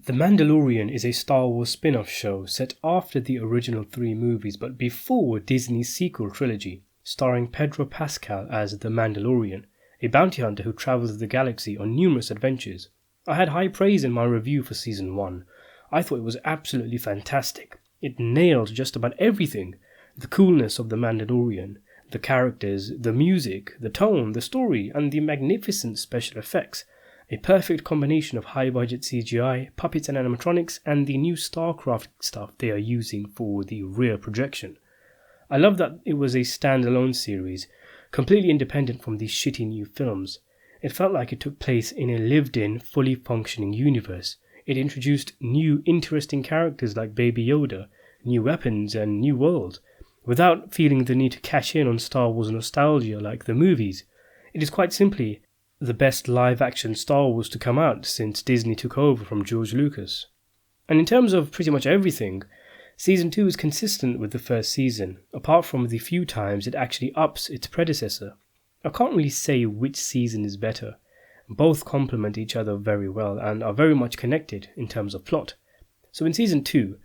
The Mandalorian is a Star Wars spin-off show set after the original 3 movies but before Disney's sequel trilogy, starring Pedro Pascal as the Mandalorian, a bounty hunter who travels the galaxy on numerous adventures. I had high praise in my review for Season 1. I thought it was absolutely fantastic. It nailed just about everything. The coolness of the Mandalorian, the characters, the music, the tone, the story, and the magnificent special effects. A perfect combination of high-budget CGI, puppets and animatronics, and the new StarCraft stuff they are using for the rear projection. I love that it was a standalone series, completely independent from these shitty new films. It felt like it took place in a lived-in, fully functioning universe. It introduced new, interesting characters like Baby Yoda, new weapons, and new worlds, without feeling the need to cash in on Star Wars nostalgia like the movies. It is quite simply the best live-action Star Wars to come out since Disney took over from George Lucas. And in terms of pretty much everything, Season 2 is consistent with the first season, apart from the few times it actually ups its predecessor. I can't really say which season is better. Both complement each other very well and are very much connected in terms of plot. So in Season 2,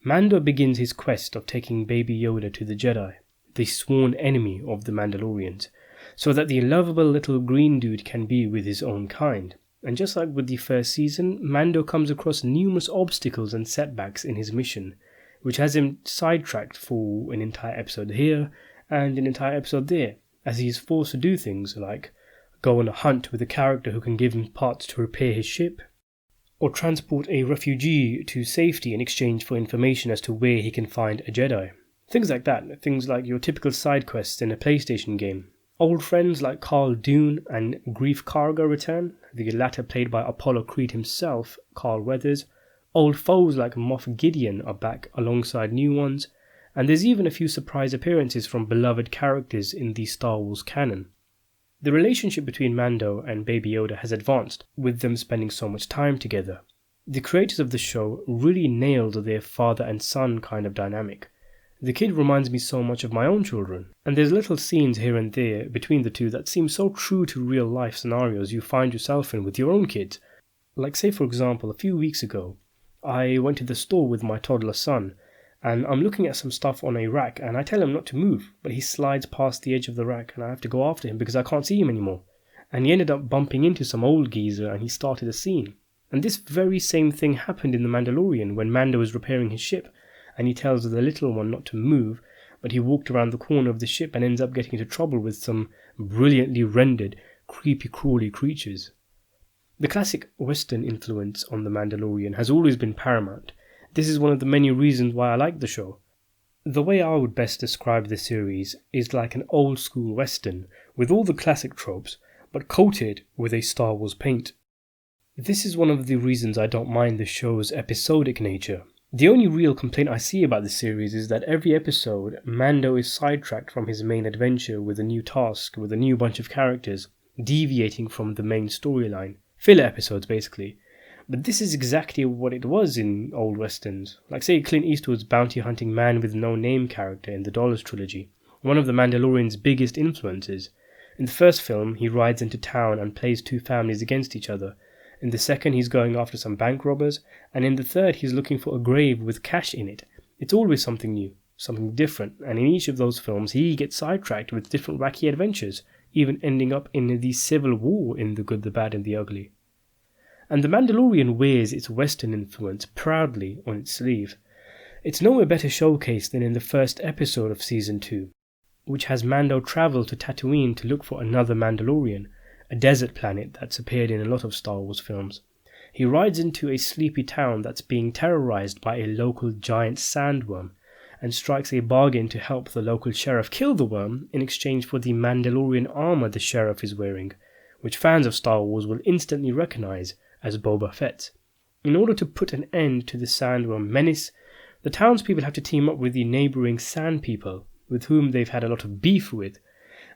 Mando begins his quest of taking Baby Yoda to the Jedi, the sworn enemy of the Mandalorians, so that the lovable little green dude can be with his own kind. And just like with the first season, Mando comes across numerous obstacles and setbacks in his mission, which has him sidetracked for an entire episode here and an entire episode there, as he is forced to do things like go on a hunt with a character who can give him parts to repair his ship, or transport a refugee to safety in exchange for information as to where he can find a Jedi. Things like that, things like your typical side quests in a PlayStation game. Old friends like Carl Dune and Grief Karga return, the latter played by Apollo Creed himself, Carl Weathers. Old foes like Moff Gideon are back alongside new ones, and there's even a few surprise appearances from beloved characters in the Star Wars canon. The relationship between Mando and Baby Yoda has advanced, with them spending so much time together. The creators of the show really nailed their father and son kind of dynamic. The kid reminds me so much of my own children, and there's little scenes here and there between the two that seem so true to real life scenarios you find yourself in with your own kids. Like say for example, a few weeks ago, I went to the store with my toddler son, and I'm looking at some stuff on a rack and I tell him not to move, but he slides past the edge of the rack and I have to go after him because I can't see him anymore. And he ended up bumping into some old geezer and he started a scene. And this very same thing happened in The Mandalorian when Mando was repairing his ship, and he tells the little one not to move, but he walked around the corner of the ship and ends up getting into trouble with some brilliantly rendered, creepy crawly creatures. The classic Western influence on The Mandalorian has always been paramount. This is one of the many reasons why I like the show. The way I would best describe the series is like an old school Western, with all the classic tropes, but coated with a Star Wars paint. This is one of the reasons I don't mind the show's episodic nature. The only real complaint I see about the series is that every episode, Mando is sidetracked from his main adventure with a new task, with a new bunch of characters, deviating from the main storyline. Filler episodes, basically. But this is exactly what it was in old westerns. Like say Clint Eastwood's bounty hunting man with no name character in the Dollars trilogy, one of the Mandalorian's biggest influences. In the first film, he rides into town and plays two families against each other. In the second, he's going after some bank robbers, and in the third, he's looking for a grave with cash in it. It's always something new, something different, and in each of those films, he gets sidetracked with different wacky adventures, even ending up in the Civil War in The Good, the Bad, and the Ugly. And The Mandalorian wears its Western influence proudly on its sleeve. It's nowhere better showcased than in the first episode of Season 2, which has Mando travel to Tatooine to look for another Mandalorian, a desert planet that's appeared in a lot of Star Wars films. He rides into a sleepy town that's being terrorized by a local giant sandworm, and strikes a bargain to help the local sheriff kill the worm in exchange for the Mandalorian armour the sheriff is wearing, which fans of Star Wars will instantly recognize as Boba Fett. In order to put an end to the sandworm menace, the townspeople have to team up with the neighbouring sand people, with whom they've had a lot of beef with.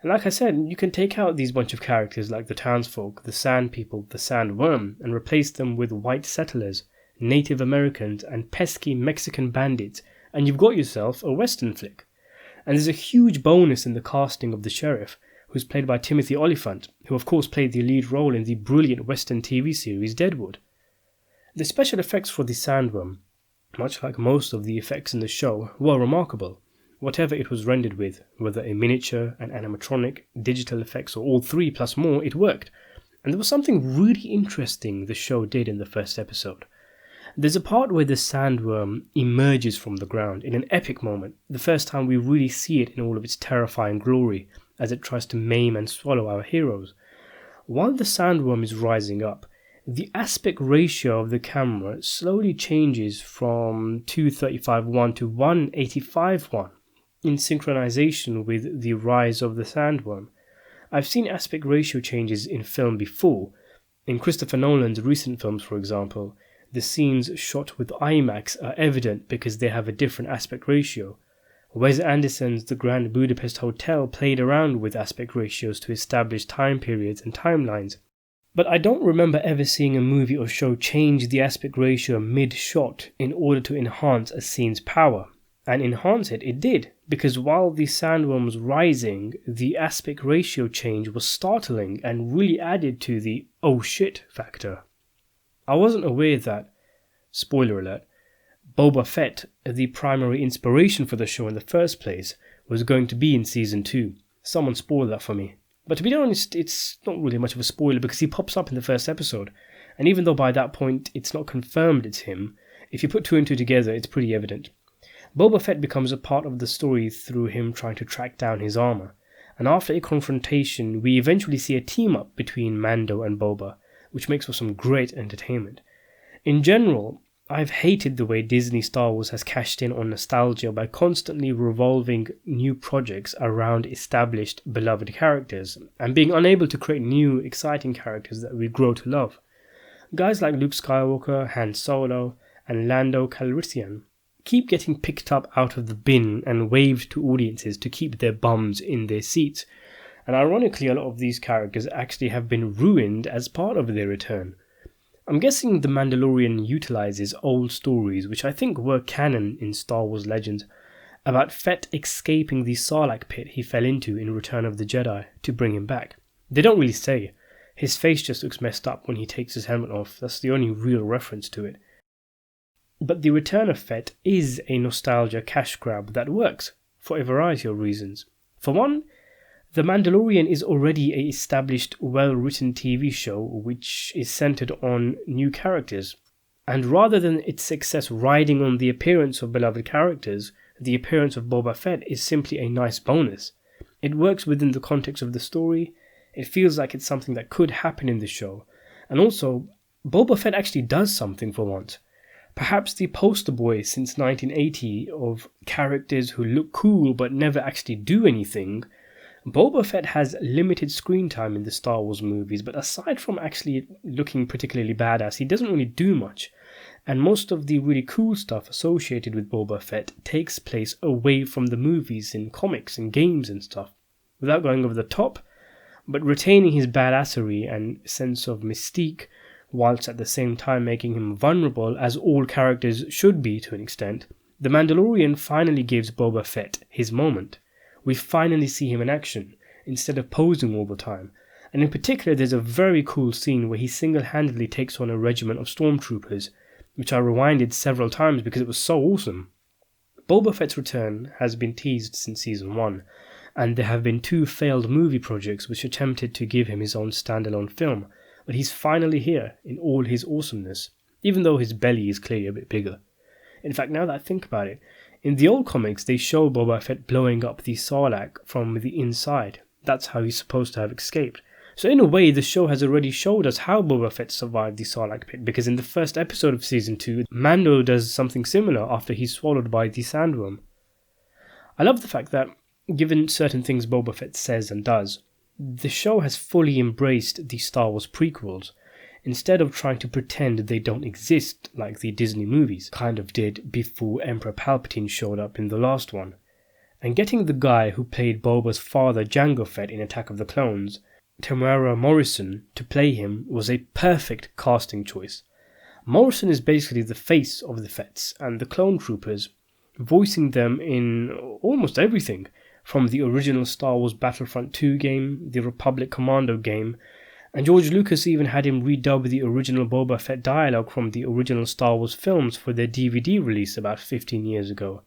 And like I said, you can take out these bunch of characters like the townsfolk, the sand people, the sandworm, and replace them with white settlers, Native Americans, and pesky Mexican bandits, and you've got yourself a Western flick. And there's a huge bonus in the casting of the sheriff, who's played by Timothy Olyphant, who of course played the lead role in the brilliant Western TV series Deadwood. The special effects for the sandworm, much like most of the effects in the show, were remarkable. Whatever it was rendered with, whether a miniature, an animatronic, digital effects, or all three plus more, it worked. And there was something really interesting the show did in the first episode. There's a part where the sandworm emerges from the ground in an epic moment, the first time we really see it in all of its terrifying glory, as it tries to maim and swallow our heroes. While the sandworm is rising up, the aspect ratio of the camera slowly changes from 235:1 to 185:1 in synchronization with the rise of the sandworm. I've seen aspect ratio changes in film before. In Christopher Nolan's recent films, for example, the scenes shot with IMAX are evident because they have a different aspect ratio. Wes Anderson's The Grand Budapest Hotel played around with aspect ratios to establish time periods and timelines. But I don't remember ever seeing a movie or show change the aspect ratio mid-shot in order to enhance a scene's power. And enhance it did, because while the sandworm was rising, the aspect ratio change was startling and really added to the oh shit factor. I wasn't aware that, spoiler alert, Boba Fett, the primary inspiration for the show in the first place, was going to be in season 2. Someone spoiled that for me. But to be honest, it's not really much of a spoiler because he pops up in the first episode. And even though by that point it's not confirmed it's him, if you put two and two together, it's pretty evident. Boba Fett becomes a part of the story through him trying to track down his armour. And after a confrontation, we eventually see a team-up between Mando and Boba, which makes for some great entertainment. In general, I've hated the way Disney Star Wars has cashed in on nostalgia by constantly revolving new projects around established, beloved characters, and being unable to create new, exciting characters that we grow to love. Guys like Luke Skywalker, Han Solo, and Lando Calrissian keep getting picked up out of the bin and waved to audiences to keep their bums in their seats, and ironically a lot of these characters actually have been ruined as part of their return. I'm guessing The Mandalorian utilizes old stories, which I think were canon in Star Wars Legends, about Fett escaping the Sarlacc pit he fell into in Return of the Jedi to bring him back. They don't really say. His face just looks messed up when he takes his helmet off. That's the only real reference to it. But the return of Fett is a nostalgia cash grab that works, for a variety of reasons. For one, The Mandalorian is already a established, well-written TV show which is centered on new characters. And rather than its success riding on the appearance of beloved characters, the appearance of Boba Fett is simply a nice bonus. It works within the context of the story, it feels like it's something that could happen in the show, and also, Boba Fett actually does something for once. Perhaps the poster boy since 1980 of characters who look cool but never actually do anything, Boba Fett has limited screen time in the Star Wars movies, but aside from actually looking particularly badass, he doesn't really do much. And most of the really cool stuff associated with Boba Fett takes place away from the movies in comics and games and stuff, without going over the top, but retaining his badassery and sense of mystique, whilst at the same time making him vulnerable, as all characters should be to an extent. The Mandalorian finally gives Boba Fett his moment. We finally see him in action, instead of posing all the time. And in particular, there's a very cool scene where he single-handedly takes on a regiment of stormtroopers, which I rewinded several times because it was so awesome. Boba Fett's return has been teased since season 1, and there have been 2 failed movie projects which attempted to give him his own standalone film, but he's finally here in all his awesomeness, even though his belly is clearly a bit bigger. In fact, now that I think about it, in the old comics they show Boba Fett blowing up the Sarlacc from the inside. That's how he's supposed to have escaped. So in a way, the show has already showed us how Boba Fett survived the Sarlacc pit, because in the first episode of season 2, Mando does something similar after he's swallowed by the sandworm. I love the fact that, given certain things Boba Fett says and does, the show has fully embraced the Star Wars prequels, instead of trying to pretend they don't exist like the Disney movies kind of did before Emperor Palpatine showed up in the last one. And getting the guy who played Boba's father Jango Fett in Attack of the Clones, Temuera Morrison, to play him was a perfect casting choice. Morrison is basically the face of the Fetts and the clone troopers, voicing them in almost everything, from the original Star Wars Battlefront 2 game, the Republic Commando game, And George Lucas even had him redub the original Boba Fett dialogue from the original Star Wars films for their DVD release about 15 years ago.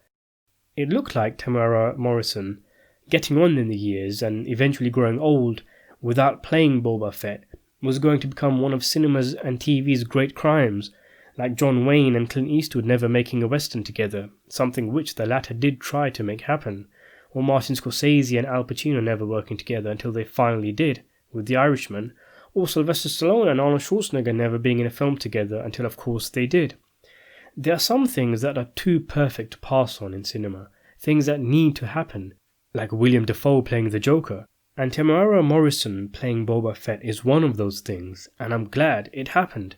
It looked like Temuera Morrison, getting on in the years and eventually growing old without playing Boba Fett, was going to become one of cinema's and TV's great crimes, like John Wayne and Clint Eastwood never making a western together, something which the latter did try to make happen, or Martin Scorsese and Al Pacino never working together until they finally did, with The Irishman, or Sylvester Stallone and Arnold Schwarzenegger never being in a film together until of course they did. There are some things that are too perfect to pass on in cinema, things that need to happen, like William Dafoe playing the Joker, and Temuera Morrison playing Boba Fett is one of those things, and I'm glad it happened.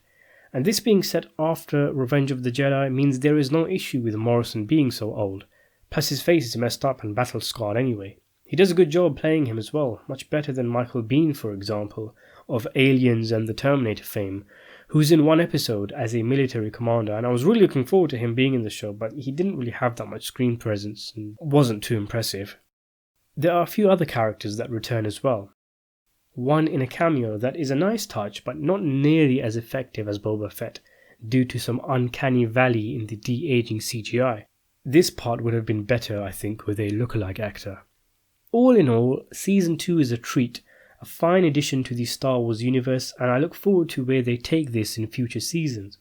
And this being set after Revenge of the Jedi means there is no issue with Morrison being so old, plus his face is messed up and battle scarred anyway. He does a good job playing him as well, much better than Michael Biehn, for example, of Aliens and the Terminator fame, who's in one episode as a military commander, and I was really looking forward to him being in the show, but he didn't really have that much screen presence and wasn't too impressive. There are a few other characters that return as well. One in a cameo that is a nice touch but not nearly as effective as Boba Fett due to some uncanny valley in the de-aging CGI. This part would have been better, I think, with a lookalike actor. All in all, Season 2 is a treat, a fine addition to the Star Wars universe, and I look forward to where they take this in future seasons.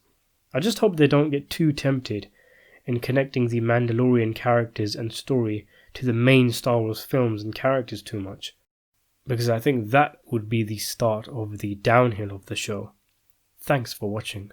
I just hope they don't get too tempted in connecting the Mandalorian characters and story to the main Star Wars films and characters too much, because I think that would be the start of the downhill of the show. Thanks for watching.